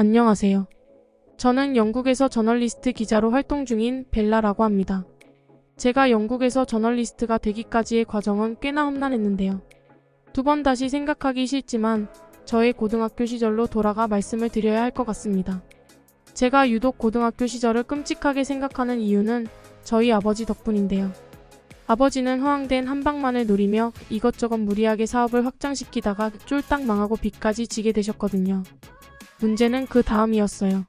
안녕하세요. 저는 영국에서 저널리스트 기자로 활동 중인 벨라라고 합니다. 제가 영국에서 저널리스트가 되기까지의 과정은 꽤나 험난했는데요. 두 번 다시 생각하기 싫지만 저의 고등학교 시절로 돌아가 말씀을 드려야 할 것 같습니다. 제가 유독 고등학교 시절을 끔찍하게 생각하는 이유는 저희 아버지 덕분인데요. 아버지는 허황된 한방만을 노리며 이것저것 무리하게 사업을 확장시키다가 쫄딱 망하고 빚까지 지게 되셨거든요. 문제는 그 다음이었어요.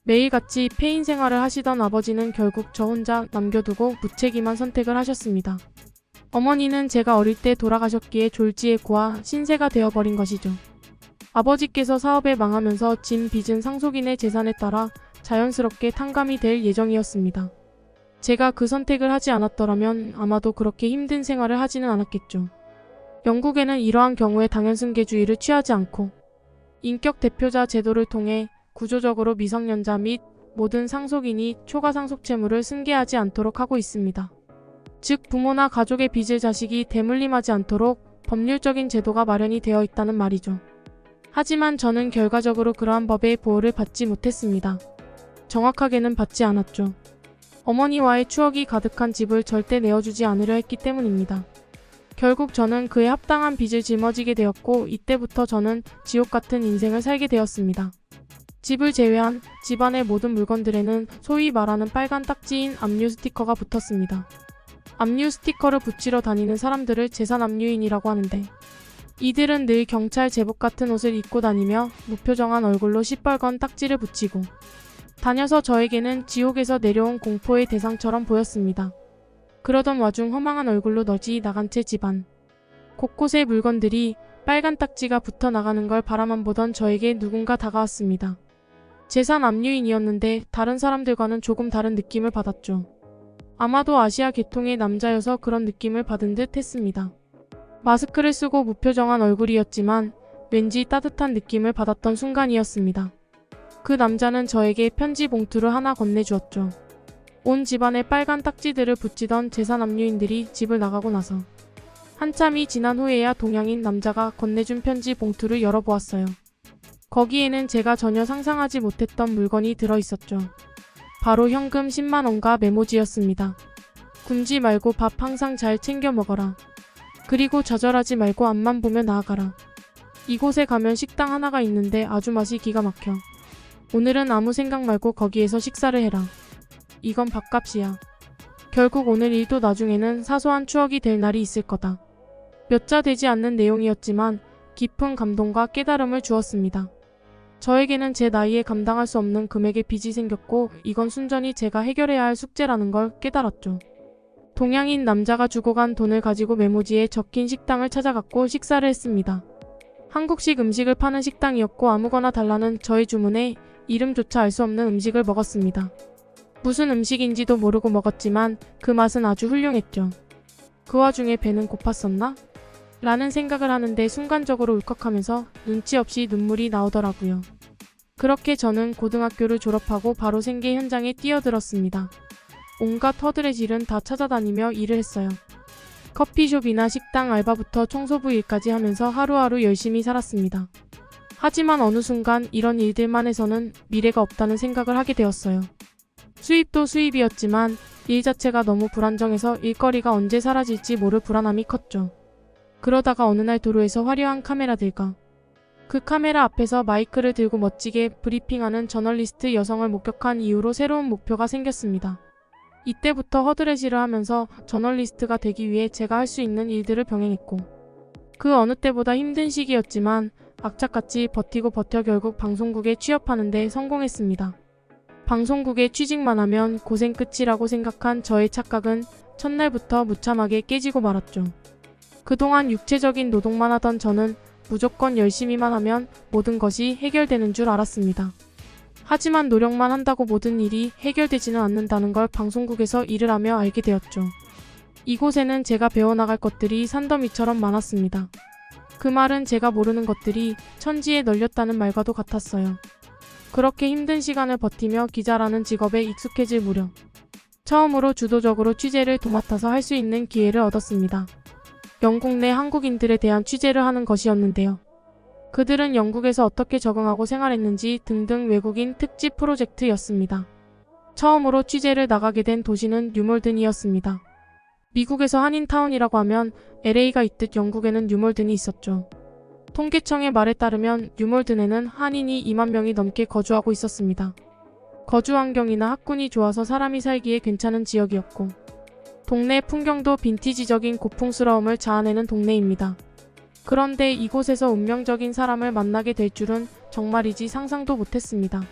매일같이 폐인 생활을 하시던 아버지는 결국 저 혼자 남겨두고 무책임한 선택을 하셨습니다. 어머니는 제가 어릴 때 돌아가셨기에 졸지에 고아 신세가 되어버린 것이죠. 아버지께서 사업에 망하면서 진 빚은 상속인의 재산에 따라 자연스럽게 탕감이 될 예정이었습니다. 제가 그 선택을 하지 않았더라면 아마도 그렇게 힘든 생활을 하지는 않았겠죠. 영국에는 이러한 경우에 당연승계주의를 취하지 않고 인격 대표자 제도를 통해 구조적으로 미성년자 및 모든 상속인이 초과 상속채무를 승계하지 않도록 하고 있습니다. 즉 부모나 가족의 빚을 자식이 대물림하지 않도록 법률적인 제도가 마련이 되어 있다는 말이죠. 하지만 저는 결과적으로 그러한 법의 보호를 받지 못했습니다. 정확하게는 받지 않았죠. 어머니와의 추억이 가득한 집을 절대 내어주지 않으려 했기 때문입니다. 결국 저는 그에 합당한 빚을 짊어지게 되었고 이때부터 저는 지옥 같은 인생을 살게 되었습니다. 집을 제외한 집안의 모든 물건들에는 소위 말하는 빨간 딱지인 압류 스티커가 붙었습니다. 압류 스티커를 붙이러 다니는 사람들을 재산 압류인이라고 하는데 이들은 늘 경찰 제복 같은 옷을 입고 다니며 무표정한 얼굴로 시뻘건 딱지를 붙이고 다녀서 저에게는 지옥에서 내려온 공포의 대상처럼 보였습니다. 그러던 와중 허망한 얼굴로 너지 나간 채 집안 곳곳의 물건들이 빨간 딱지가 붙어 나가는 걸 바라만 보던 저에게 누군가 다가왔습니다. 재산 압류인이었는데 다른 사람들과는 조금 다른 느낌을 받았죠. 아마도 아시아 계통의 남자여서 그런 느낌을 받은 듯 했습니다. 마스크를 쓰고 무표정한 얼굴이었지만 왠지 따뜻한 느낌을 받았던 순간이었습니다. 그 남자는 저에게 편지 봉투를 하나 건네주었죠. 온 집안에 빨간 딱지들을 붙이던 재산 압류인들이 집을 나가고 나서 한참이 지난 후에야 동양인 남자가 건네준 편지 봉투를 열어보았어요. 거기에는 제가 전혀 상상하지 못했던 물건이 들어있었죠. 바로 현금 10만 원과 메모지였습니다. 굶지 말고 밥 항상 잘 챙겨 먹어라. 그리고 좌절하지 말고 앞만 보며 나아가라. 이곳에 가면 식당 하나가 있는데 아주 맛이 기가 막혀. 오늘은 아무 생각 말고 거기에서 식사를 해라. 이건 밥값이야. 결국 오늘 일도 나중에는 사소한 추억이 될 날이 있을 거다. 몇 자 되지 않는 내용이었지만 깊은 감동과 깨달음을 주었습니다. 저에게는 제 나이에 감당할 수 없는 금액의 빚이 생겼고 이건 순전히 제가 해결해야 할 숙제라는 걸 깨달았죠. 동양인 남자가 주고 간 돈을 가지고 메모지에 적힌 식당을 찾아갔고 식사를 했습니다. 한국식 음식을 파는 식당이었고 아무거나 달라는 저의 주문에 이름조차 알 수 없는 음식을 먹었습니다. 무슨 음식인지도 모르고 먹었지만 그 맛은 아주 훌륭했죠. 그 와중에 배는 고팠었나? 라는 생각을 하는데 순간적으로 울컥하면서 눈치 없이 눈물이 나오더라고요. 그렇게 저는 고등학교를 졸업하고 바로 생계 현장에 뛰어들었습니다. 온갖 허드렛 일은 다 찾아다니며 일을 했어요. 커피숍이나 식당 알바부터 청소부 일까지 하면서 하루하루 열심히 살았습니다. 하지만 어느 순간 이런 일들만 해서는 미래가 없다는 생각을 하게 되었어요. 수입도 수입이었지만 일 자체가 너무 불안정해서 일거리가 언제 사라질지 모를 불안함이 컸죠. 그러다가 어느 날 도로에서 화려한 카메라들과 그 카메라 앞에서 마이크를 들고 멋지게 브리핑하는 저널리스트 여성을 목격한 이후로 새로운 목표가 생겼습니다. 이때부터 허드렛일을 하면서 저널리스트가 되기 위해 제가 할 수 있는 일들을 병행했고 그 어느 때보다 힘든 시기였지만 악착같이 버티고 버텨 결국 방송국에 취업하는 데 성공했습니다. 방송국에 취직만 하면 고생 끝이라고 생각한 저의 착각은 첫날부터 무참하게 깨지고 말았죠. 그동안 육체적인 노동만 하던 저는 무조건 열심히만 하면 모든 것이 해결되는 줄 알았습니다. 하지만 노력만 한다고 모든 일이 해결되지는 않는다는 걸 방송국에서 일을 하며 알게 되었죠. 이곳에는 제가 배워나갈 것들이 산더미처럼 많았습니다. 그 말은 제가 모르는 것들이 천지에 널렸다는 말과도 같았어요. 그렇게 힘든 시간을 버티며 기자라는 직업에 익숙해질 무렵 처음으로 주도적으로 취재를 도맡아서 할 수 있는 기회를 얻었습니다. 영국 내 한국인들에 대한 취재를 하는 것이었는데요. 그들은 영국에서 어떻게 적응하고 생활했는지 등등 외국인 특집 프로젝트였습니다. 처음으로 취재를 나가게 된 도시는 뉴몰든이었습니다. 미국에서 한인타운이라고 하면 LA가 있듯 영국에는 뉴몰든이 있었죠. 통계청의 말에 따르면 뉴몰든에는 한인이 2만 명이 넘게 거주하고 있었습니다. 거주 환경이나 학군이 좋아서 사람이 살기에 괜찮은 지역이었고 동네 풍경도 빈티지적인 고풍스러움을 자아내는 동네입니다. 그런데 이곳에서 운명적인 사람을 만나게 될 줄은 정말이지 상상도 못했습니다.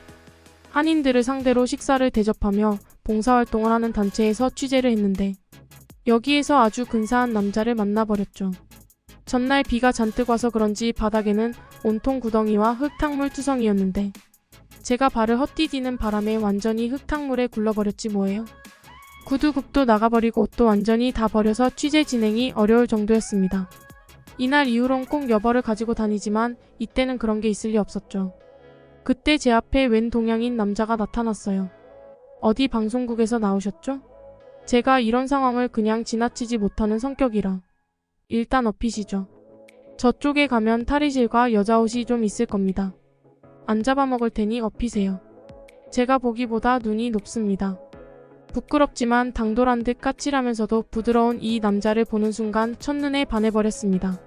한인들을 상대로 식사를 대접하며 봉사활동을 하는 단체에서 취재를 했는데 여기에서 아주 근사한 남자를 만나버렸죠. 전날 비가 잔뜩 와서 그런지 바닥에는 온통 구덩이와 흙탕물 투성이었는데 제가 발을 헛디디는 바람에 완전히 흙탕물에 굴러버렸지 뭐예요. 구두굽도 나가버리고 옷도 완전히 다 버려서 취재 진행이 어려울 정도였습니다. 이날 이후론 꼭 여벌을 가지고 다니지만 이때는 그런 게 있을 리 없었죠. 그때 제 앞에 웬 동양인 남자가 나타났어요. 어디 방송국에서 나오셨죠? 제가 이런 상황을 그냥 지나치지 못하는 성격이라 일단 업히시죠. 저쪽에 가면 탈의실과 여자옷이 좀 있을 겁니다. 안 잡아먹을 테니 업히세요. 제가 보기보다 눈이 높습니다. 부끄럽지만 당돌한 듯 까칠하면서도 부드러운 이 남자를 보는 순간 첫눈에 반해버렸습니다.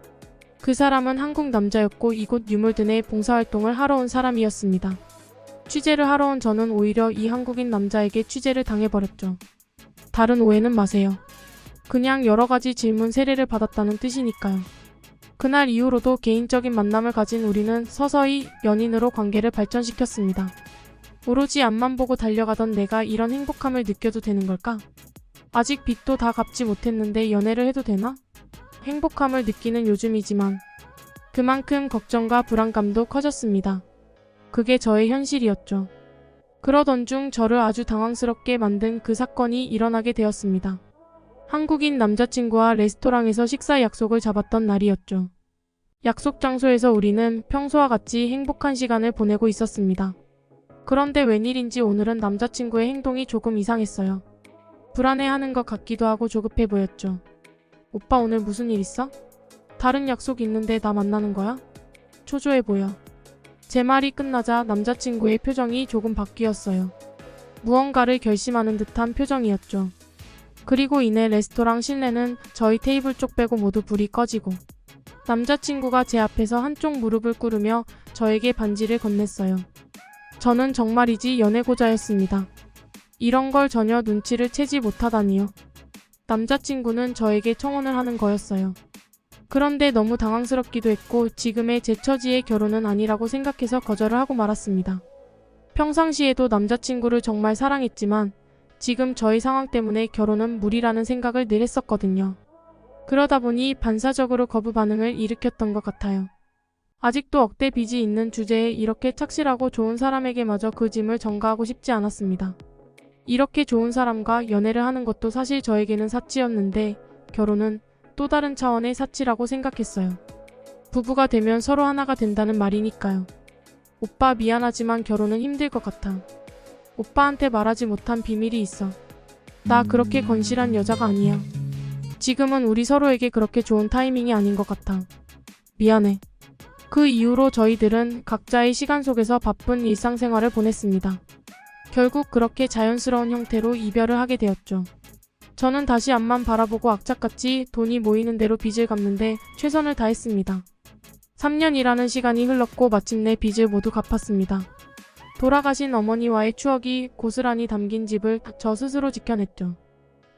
그 사람은 한국 남자였고 이곳 뉴몰든에 봉사활동을 하러 온 사람이었습니다. 취재를 하러 온 저는 오히려 이 한국인 남자에게 취재를 당해버렸죠. 다른 오해는 마세요. 그냥 여러 가지 질문 세례를 받았다는 뜻이니까요. 그날 이후로도 개인적인 만남을 가진 우리는 서서히 연인으로 관계를 발전시켰습니다. 오로지 앞만 보고 달려가던 내가 이런 행복함을 느껴도 되는 걸까? 아직 빚도 다 갚지 못했는데 연애를 해도 되나? 행복함을 느끼는 요즘이지만 그만큼 걱정과 불안감도 커졌습니다. 그게 저의 현실이었죠. 그러던 중 저를 아주 당황스럽게 만든 그 사건이 일어나게 되었습니다. 한국인 남자친구와 레스토랑에서 식사 약속을 잡았던 날이었죠. 약속 장소에서 우리는 평소와 같이 행복한 시간을 보내고 있었습니다. 그런데 웬일인지 오늘은 남자친구의 행동이 조금 이상했어요. 불안해하는 것 같기도 하고 조급해 보였죠. 오빠 오늘 무슨 일 있어? 다른 약속 있는데 나 만나는 거야? 초조해 보여. 제 말이 끝나자 남자친구의 표정이 조금 바뀌었어요. 무언가를 결심하는 듯한 표정이었죠. 그리고 이내 레스토랑 실내는 저희 테이블 쪽 빼고 모두 불이 꺼지고 남자친구가 제 앞에서 한쪽 무릎을 꿇으며 저에게 반지를 건넸어요. 저는 정말이지 연애고자였습니다. 이런 걸 전혀 눈치를 채지 못하다니요. 남자친구는 저에게 청혼을 하는 거였어요. 그런데 너무 당황스럽기도 했고 지금의 제 처지의 결혼은 아니라고 생각해서 거절을 하고 말았습니다. 평상시에도 남자친구를 정말 사랑했지만 지금 저희 상황 때문에 결혼은 무리라는 생각을 늘 했었거든요. 그러다 보니 반사적으로 거부 반응을 일으켰던 것 같아요. 아직도 억대 빚이 있는 주제에 이렇게 착실하고 좋은 사람에게마저 그 짐을 전가하고 싶지 않았습니다. 이렇게 좋은 사람과 연애를 하는 것도 사실 저에게는 사치였는데 결혼은 또 다른 차원의 사치라고 생각했어요. 부부가 되면 서로 하나가 된다는 말이니까요. 오빠 미안하지만 결혼은 힘들 것 같아. 오빠한테 말하지 못한 비밀이 있어. 나 그렇게 건실한 여자가 아니야. 지금은 우리 서로에게 그렇게 좋은 타이밍이 아닌 것 같아. 미안해. 그 이후로 저희들은 각자의 시간 속에서 바쁜 일상생활을 보냈습니다. 결국 그렇게 자연스러운 형태로 이별을 하게 되었죠. 저는 다시 앞만 바라보고 악착같이 돈이 모이는 대로 빚을 갚는데 최선을 다했습니다. 3년이라는 시간이 흘렀고 마침내 빚을 모두 갚았습니다. 돌아가신 어머니와의 추억이 고스란히 담긴 집을 저 스스로 지켜냈죠.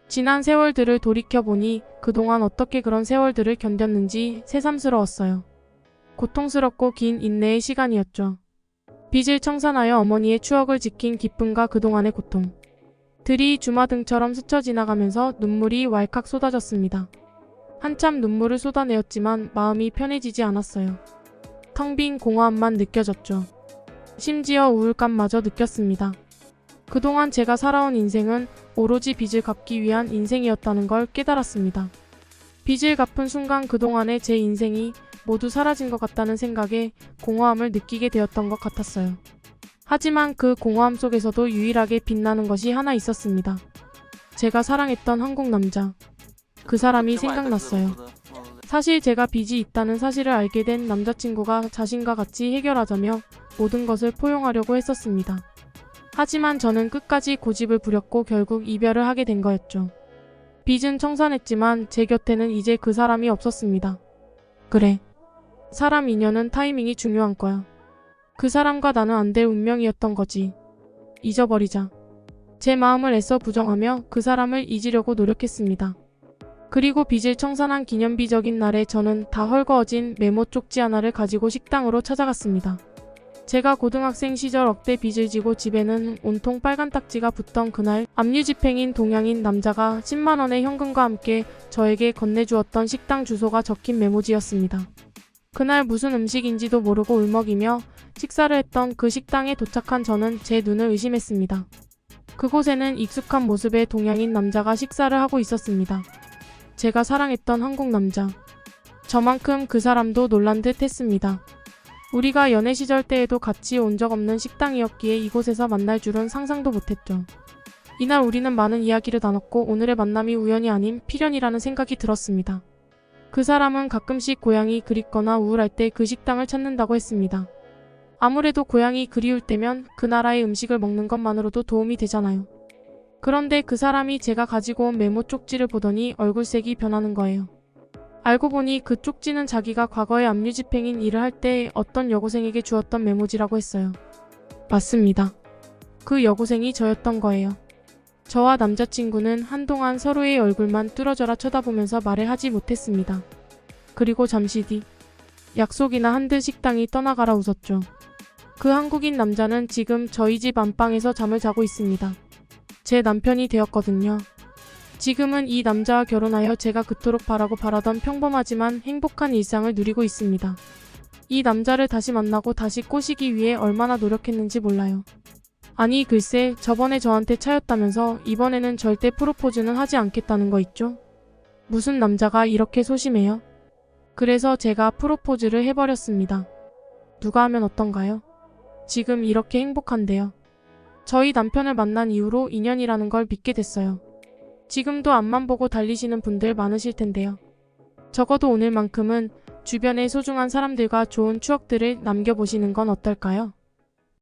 지난 세월들을 돌이켜보니 그동안 어떻게 그런 세월들을 견뎠는지 새삼스러웠어요. 고통스럽고 긴 인내의 시간이었죠. 빚을 청산하여 어머니의 추억을 지킨 기쁨과 그동안의 고통. 들이 주마등처럼 스쳐 지나가면서 눈물이 왈칵 쏟아졌습니다. 한참 눈물을 쏟아내었지만 마음이 편해지지 않았어요. 텅 빈 공허함만 느껴졌죠. 심지어 우울감마저 느꼈습니다. 그동안 제가 살아온 인생은 오로지 빚을 갚기 위한 인생이었다는 걸 깨달았습니다. 빚을 갚은 순간 그동안의 제 인생이 모두 사라진 것 같다는 생각에 공허함을 느끼게 되었던 것 같았어요. 하지만 그 공허함 속에서도 유일하게 빛나는 것이 하나 있었습니다. 제가 사랑했던 한국 남자. 그 사람이 생각났어요. 사실 제가 빚이 있다는 사실을 알게 된 남자친구가 자신과 같이 해결하자며 모든 것을 포용하려고 했었습니다. 하지만 저는 끝까지 고집을 부렸고 결국 이별을 하게 된 거였죠. 빚은 청산했지만 제 곁에는 이제 그 사람이 없었습니다. 그래. 사람 인연은 타이밍이 중요한 거야. 그 사람과 나는 안 될 운명이었던 거지. 잊어버리자. 제 마음을 애써 부정하며 그 사람을 잊으려고 노력했습니다. 그리고 빚을 청산한 기념비적인 날에 저는 다 헐거워진 메모 쪽지 하나를 가지고 식당으로 찾아갔습니다. 제가 고등학생 시절 억대 빚을 지고 집에는 온통 빨간 딱지가 붙던 그날 압류집행인 동양인 남자가 10만 원의 현금과 함께 저에게 건네주었던 식당 주소가 적힌 메모지였습니다. 그날 무슨 음식인지도 모르고 울먹이며 식사를 했던 그 식당에 도착한 저는 제 눈을 의심했습니다. 그곳에는 익숙한 모습의 동양인 남자가 식사를 하고 있었습니다. 제가 사랑했던 한국 남자. 저만큼 그 사람도 놀란 듯 했습니다. 우리가 연애 시절 때에도 같이 온 적 없는 식당이었기에 이곳에서 만날 줄은 상상도 못했죠. 이날 우리는 많은 이야기를 나눴고 오늘의 만남이 우연이 아닌 필연이라는 생각이 들었습니다. 그 사람은 가끔씩 고향이 그립거나 우울할 때 그 식당을 찾는다고 했습니다. 아무래도 고향이 그리울 때면 그 나라의 음식을 먹는 것만으로도 도움이 되잖아요. 그런데 그 사람이 제가 가지고 온 메모 쪽지를 보더니 얼굴색이 변하는 거예요. 알고 보니 그 쪽지는 자기가 과거에 압류집행인 일을 할 때 어떤 여고생에게 주었던 메모지라고 했어요. 맞습니다. 그 여고생이 저였던 거예요. 저와 남자친구는 한동안 서로의 얼굴만 뚫어져라 쳐다보면서 말을 하지 못했습니다. 그리고 잠시 뒤 약속이나 한 듯 식당이 떠나가라 웃었죠. 그 한국인 남자는 지금 저희 집 안방에서 잠을 자고 있습니다. 제 남편이 되었거든요. 지금은 이 남자와 결혼하여 제가 그토록 바라던 평범하지만 행복한 일상을 누리고 있습니다. 이 남자를 다시 만나고 다시 꼬시기 위해 얼마나 노력했는지 몰라요. 아니 글쎄 저번에 저한테 차였다면서 이번에는 절대 프로포즈는 하지 않겠다는 거 있죠? 무슨 남자가 이렇게 소심해요? 그래서 제가 프로포즈를 해버렸습니다. 누가 하면 어떤가요? 지금 이렇게 행복한데요. 저희 남편을 만난 이후로 인연이라는 걸 믿게 됐어요. 지금도 앞만 보고 달리시는 분들 많으실 텐데요. 적어도 오늘만큼은 주변의 소중한 사람들과 좋은 추억들을 남겨보시는 건 어떨까요?